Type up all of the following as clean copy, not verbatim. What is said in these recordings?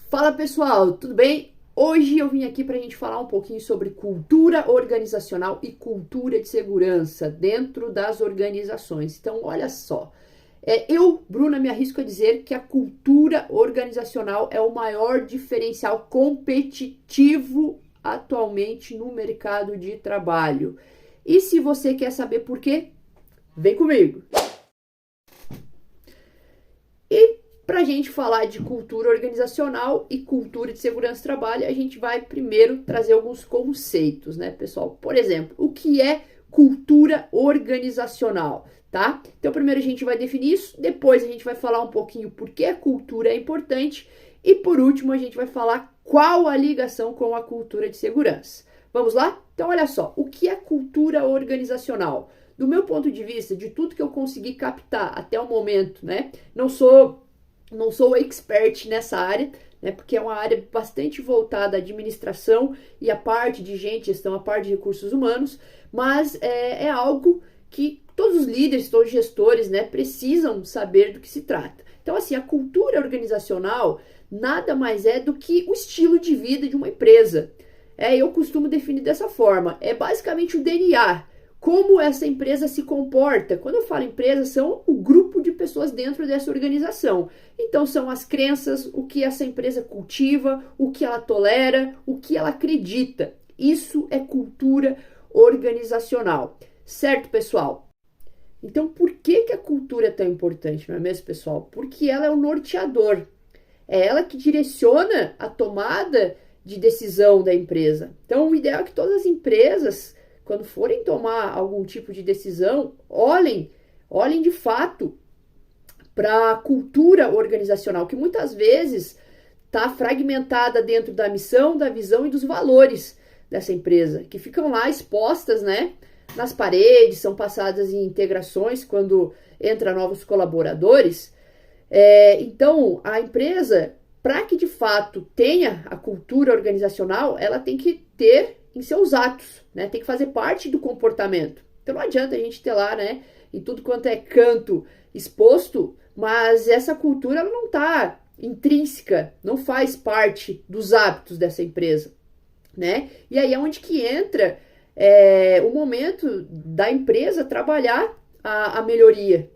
Fala pessoal, tudo bem? Hoje eu vim aqui para a gente falar um pouquinho sobre cultura organizacional e cultura de segurança dentro das organizações. Então, olha só, Bruna, me arrisco a dizer que a cultura organizacional é o maior diferencial competitivo atualmente no mercado de trabalho. E se você quer saber por quê, vem comigo! E para a gente falar de cultura organizacional e cultura de segurança do trabalho, a gente vai primeiro trazer alguns conceitos, né, pessoal? Por exemplo, o que é cultura organizacional, tá? Então, primeiro a gente vai definir isso, depois a gente vai falar um pouquinho por que a cultura é importante e, por último, a gente vai falar qual a ligação com a cultura de segurança. Vamos lá? Então, olha só, o que é cultura organizacional? Do meu ponto de vista, de tudo que eu consegui captar até o momento, né? Não sou expert nessa área, né? Porque é uma área bastante voltada à administração e à parte de gestão, à parte de recursos humanos, mas é algo que todos os líderes, todos os gestores, né, precisam saber do que se trata. Então, assim, a cultura organizacional nada mais é do que o estilo de vida de uma empresa. Eu costumo definir dessa forma. É basicamente o DNA. Como essa empresa se comporta. Quando eu falo empresa, são o grupo de pessoas dentro dessa organização. Então, são as crenças, o que essa empresa cultiva, o que ela tolera, o que ela acredita. Isso é cultura organizacional. Certo, pessoal? Então, por que a cultura é tão importante, não é mesmo, pessoal? Porque ela é o norteador. É ela que direciona a tomada de decisão da empresa. Então, o ideal é que todas as empresas, quando forem tomar algum tipo de decisão, olhem de fato para a cultura organizacional, que muitas vezes está fragmentada dentro da missão, da visão e dos valores dessa empresa, que ficam lá expostas, né, nas paredes, são passadas em integrações quando entra novos colaboradores. Então, a empresa, para que de fato tenha a cultura organizacional, ela tem que ter em seus atos, né? Tem que fazer parte do comportamento. Então não adianta a gente ter lá, né, em tudo quanto é canto exposto, mas essa cultura ela não está intrínseca, não faz parte dos hábitos dessa empresa, né? E aí é onde que entra o momento da empresa trabalhar a melhoria.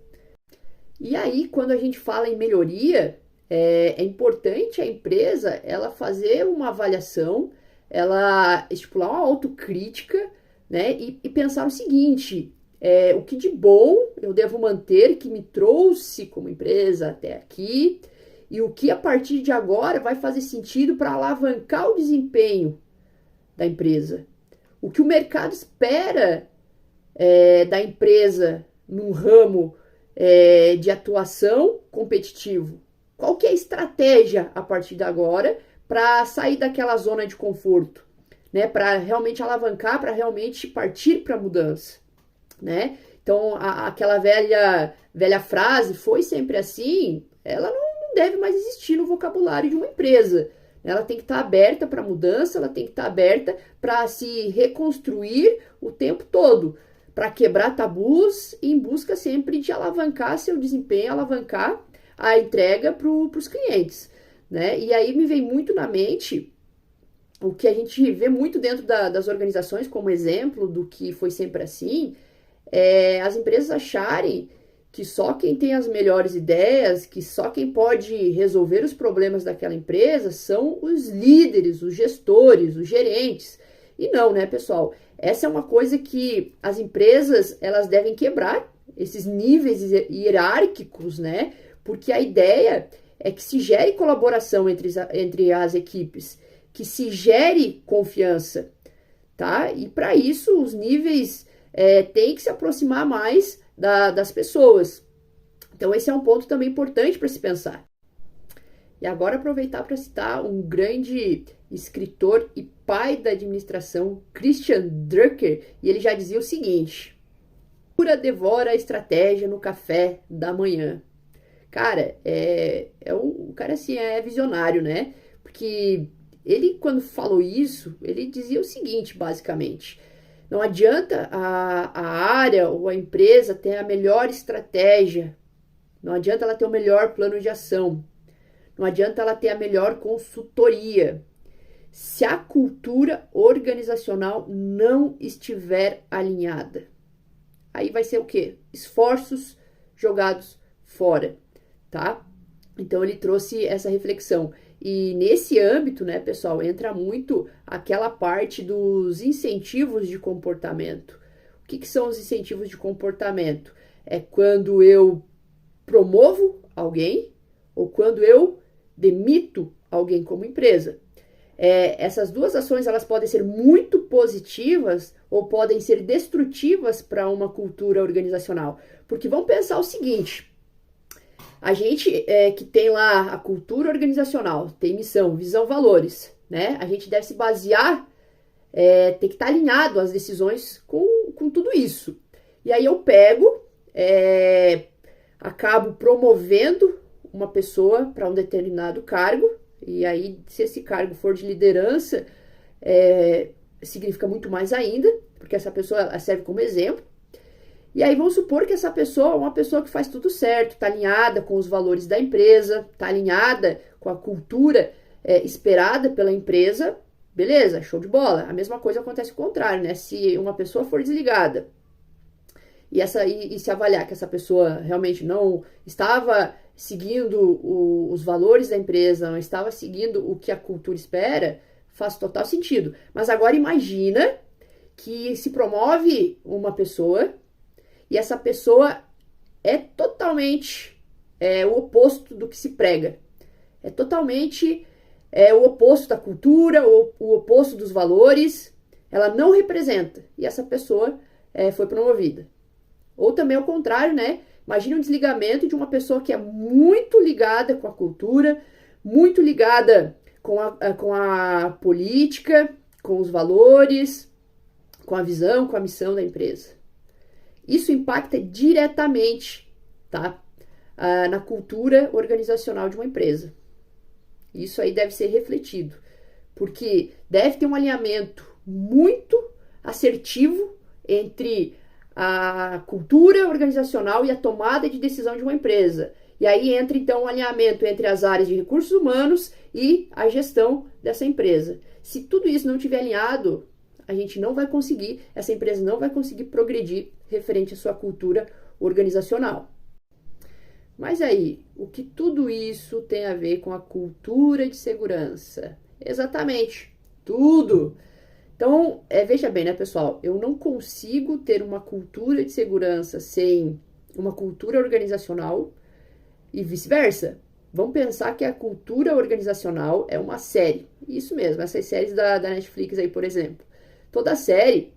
E aí, quando a gente fala em melhoria, é importante a empresa ela fazer uma avaliação, ela estipular uma autocrítica, né? E pensar o seguinte: o que de bom eu devo manter que me trouxe como empresa até aqui, e o que a partir de agora vai fazer sentido para alavancar o desempenho da empresa. O que o mercado espera da empresa num ramo de atuação competitivo. Qual que é a estratégia a partir de agora para sair daquela zona de conforto, né? Para realmente alavancar, para realmente partir para a mudança, né? Então, aquela velha frase, foi sempre assim, ela não deve mais existir no vocabulário de uma empresa. Ela tem que estar aberta para mudança, ela tem que estar aberta para se reconstruir o tempo todo, para quebrar tabus em busca sempre de alavancar seu desempenho, alavancar a entrega para os clientes, né? E aí me vem muito na mente o que a gente vê muito dentro das organizações como exemplo do que foi sempre assim, as empresas acharem que só quem tem as melhores ideias, que só quem pode resolver os problemas daquela empresa são os líderes, os gestores, os gerentes. E não, né, pessoal? Essa é uma coisa que as empresas elas devem quebrar, esses níveis hierárquicos, né? Porque a ideia é que se gere colaboração entre as equipes, que se gere confiança, tá? E para isso os níveis têm que se aproximar mais das pessoas. Então esse é um ponto também importante para se pensar. E agora aproveitar para citar um grande escritor e pai da administração, Christian Drucker, e ele já dizia o seguinte: "Pura devora a estratégia no café da manhã." Cara, o cara assim é visionário, né? Porque ele, quando falou isso, ele dizia o seguinte, basicamente: não adianta a área ou a empresa ter a melhor estratégia, não adianta ela ter o melhor plano de ação, não adianta ela ter a melhor consultoria. Se a cultura organizacional não estiver alinhada, aí vai ser o quê? Esforços jogados fora, tá? Então ele trouxe essa reflexão. E nesse âmbito, né, pessoal, entra muito aquela parte dos incentivos de comportamento. O que são os incentivos de comportamento? É quando eu promovo alguém ou quando eu demito alguém como empresa. Essas duas ações elas podem ser muito positivas ou podem ser destrutivas para uma cultura organizacional. Porque vamos pensar o seguinte, a gente que tem lá a cultura organizacional, tem missão, visão, valores, né? A gente deve se basear, tem que estar alinhado às decisões com tudo isso. E aí eu pego, acabo promovendo uma pessoa para um determinado cargo, e aí se esse cargo for de liderança, significa muito mais ainda, porque essa pessoa serve como exemplo. E aí vamos supor que essa pessoa é uma pessoa que faz tudo certo, está alinhada com os valores da empresa, está alinhada com a cultura esperada pela empresa, beleza, show de bola. A mesma coisa acontece ao contrário, né? Se uma pessoa for desligada e se avaliar que essa pessoa realmente não estava seguindo os valores da empresa, não estava seguindo o que a cultura espera, faz total sentido. Mas agora imagina que se promove uma pessoa e essa pessoa é totalmente o oposto do que se prega. É totalmente o oposto da cultura, o oposto dos valores. Ela não representa. E essa pessoa foi promovida. Ou também ao contrário, né? Imagina um desligamento de uma pessoa que é muito ligada com a cultura, muito ligada com a política, com os valores, com a visão, com a missão da empresa. Isso impacta diretamente, tá? Na cultura organizacional de uma empresa. Isso aí deve ser refletido, porque deve ter um alinhamento muito assertivo entre a cultura organizacional e a tomada de decisão de uma empresa. E aí entra então um alinhamento entre as áreas de recursos humanos e a gestão dessa empresa. Se tudo isso não estiver alinhado, a gente não vai conseguir, essa empresa não vai conseguir progredir referente à sua cultura organizacional. Mas aí, o que tudo isso tem a ver com a cultura de segurança? Exatamente, tudo! Então, veja bem, né, pessoal? Eu não consigo ter uma cultura de segurança sem uma cultura organizacional e vice-versa. Vamos pensar que a cultura organizacional é uma série. Isso mesmo, essas séries da Netflix aí, por exemplo. Toda série,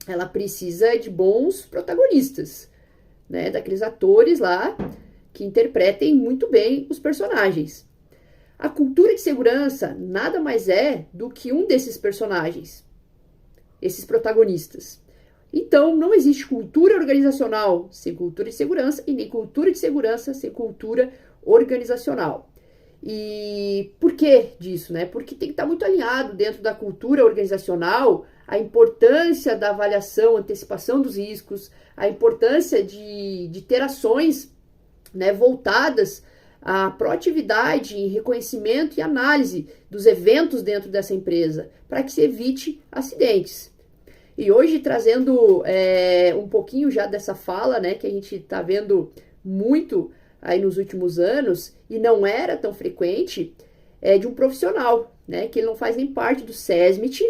ela precisa de bons protagonistas, né? Daqueles atores lá que interpretem muito bem os personagens. A cultura de segurança nada mais é do que um desses personagens, esses protagonistas. Então, não existe cultura organizacional sem cultura de segurança e nem cultura de segurança sem cultura organizacional. E por que disso, né? Porque tem que estar muito alinhado dentro da cultura organizacional a importância da avaliação, antecipação dos riscos, a importância de ter ações, né, voltadas à proatividade, reconhecimento e análise dos eventos dentro dessa empresa, para que se evite acidentes. E hoje, trazendo um pouquinho já dessa fala, né, que a gente está vendo muito aí nos últimos anos, e não era tão frequente, de um profissional, né, que ele não faz nem parte do SESMIT,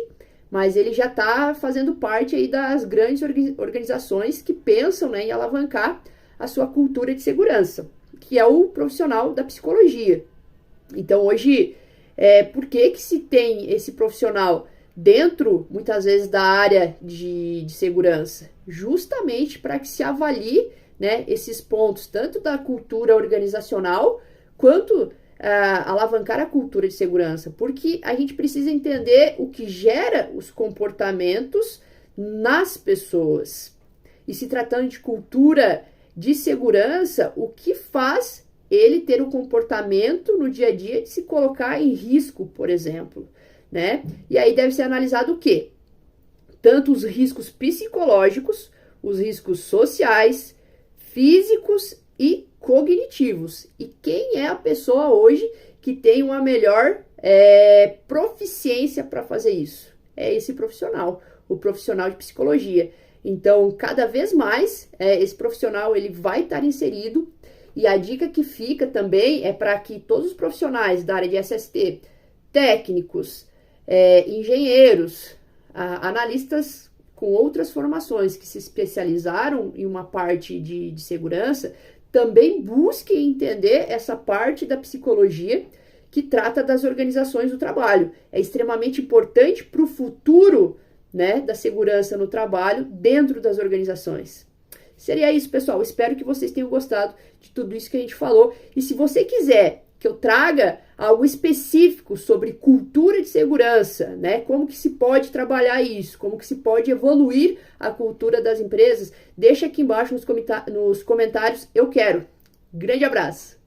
mas ele já está fazendo parte aí das grandes organizações que pensam, né, em alavancar a sua cultura de segurança, que é o profissional da psicologia. Então, hoje, por que se tem esse profissional dentro, muitas vezes, da área de segurança? Justamente para que se avalie, né, esses pontos, tanto da cultura organizacional, quanto alavancar a cultura de segurança, porque a gente precisa entender o que gera os comportamentos nas pessoas. E se tratando de cultura de segurança, o que faz ele ter o comportamento no dia a dia de se colocar em risco, por exemplo, né? E aí deve ser analisado o quê? Tanto os riscos psicológicos, os riscos sociais, físicos e cognitivos. E quem é a pessoa hoje que tem uma melhor proficiência para fazer isso. É esse profissional, o profissional de psicologia. Então, cada vez mais, esse profissional ele vai estar inserido, e a dica que fica também é para que todos os profissionais da área de SST, técnicos, engenheiros, analistas com outras formações que se especializaram em uma parte de segurança, também busquem entender essa parte da psicologia que trata das organizações do trabalho. É extremamente importante para o futuro, né, da segurança no trabalho dentro das organizações. Seria isso, pessoal. Espero que vocês tenham gostado de tudo isso que a gente falou. E se você quiser que eu traga algo específico sobre cultura de segurança, né? Como que se pode trabalhar isso, como que se pode evoluir a cultura das empresas, deixa aqui embaixo nos comentários, eu quero. Grande abraço!